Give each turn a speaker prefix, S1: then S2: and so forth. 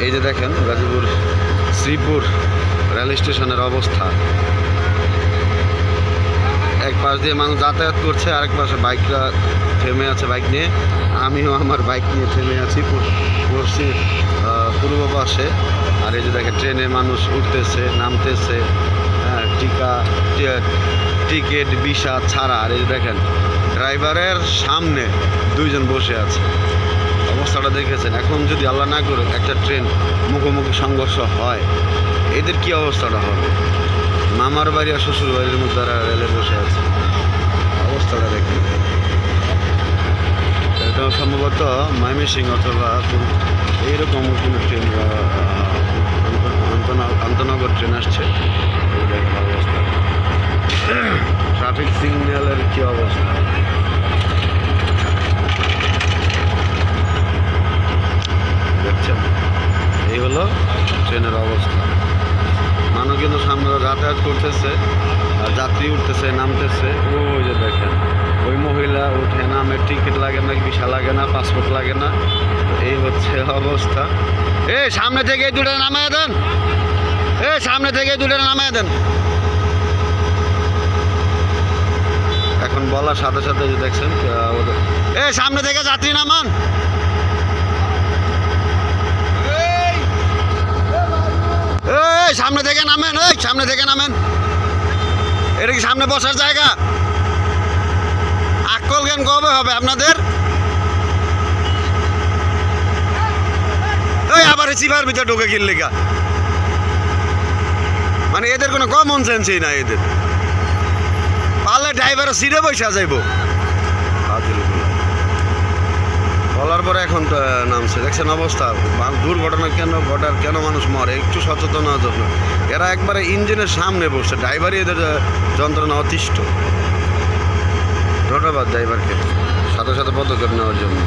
S1: এই যে দেখেন গাজীপুর শ্রীপুর রেল স্টেশনের অবস্থা। এক পাশ দিয়ে মানুষ যাতায়াত করছে, আরেক পাশে বাইকরা থেমে আছে বাইক নিয়ে। আমিও আমার বাইক নিয়ে থেমে আছি পশ্চিম পূর্ব পাশে। আর এই যে দেখেন ট্রেনে মানুষ উঠতেছে নামতেছে, হ্যাঁ, টিকিট ভিসা ছাড়া। আর এই যে দেখেন ড্রাইভারের সামনে দুইজন বসে আছে। অবস্থাটা দেখেছেন। এখন যদি আল্লাহ না করে একটা ট্রেন মুখোমুখি সংঘর্ষ হয়, এদের কি অবস্থাটা হবে? মামার বাড়ি আর শ্বশুর বাড়ির মধ্যে তারা রেলে বসে আছে। অবস্থাটা দেখেন। এটা সম্ভবত ময়মনসিংহ অথবা এইরকম কোনো ট্রেন, আন্তনগর ট্রেন আসছে। দেখেন অবস্থা, ট্রাফিক সিগন্যালের কি অবস্থা। দেখছেন, এই হলো ট্রেনের অবস্থা। মানুষ কিন্তু সামনে যাতায়াত করতেছে আর যাত্রী উঠতেছে নামতেছে। ওই যে দেখেন ওই মহিলা উঠে নামে, টিকিট লাগে না, ভিসা লাগে না, পাসপোর্ট লাগে না। এই হচ্ছে অবস্থা। সামনে থেকে এই দুটো নামায় দেন, সামনে থেকে এই দুটো নামায় দেন। এখন বলার সাথে সাথে যে দেখছেন সামনে থেকে যাত্রী নামান। সামনে থেকে নামেন, সামনে থেকে নামেন। এটা কি সামনে বসার জায়গা? আকল জ্ঞান কবে হবে আপনাদের? আবার চিপার ভিতরে ঢুকে গেলে গা, মানে এদের কোনো কমন সেন্সই নাই। এদের পারলে ড্রাইভারের সিটে বসে যাইব। বলার পরে এখন তো নামছে। দেখছেন অবস্থা, দুর্ঘটনা কেন মানুষ মরে, একটু সচেতন হওয়ার জন্য। এরা একবারে ইঞ্জিনের সামনে বসছে, ড্রাইভারই এদের যন্ত্রণা অতিষ্ঠ। ধন্যবাদ ড্রাইভারকে সাথে সাথে পদক্ষেপ নেওয়ার জন্য।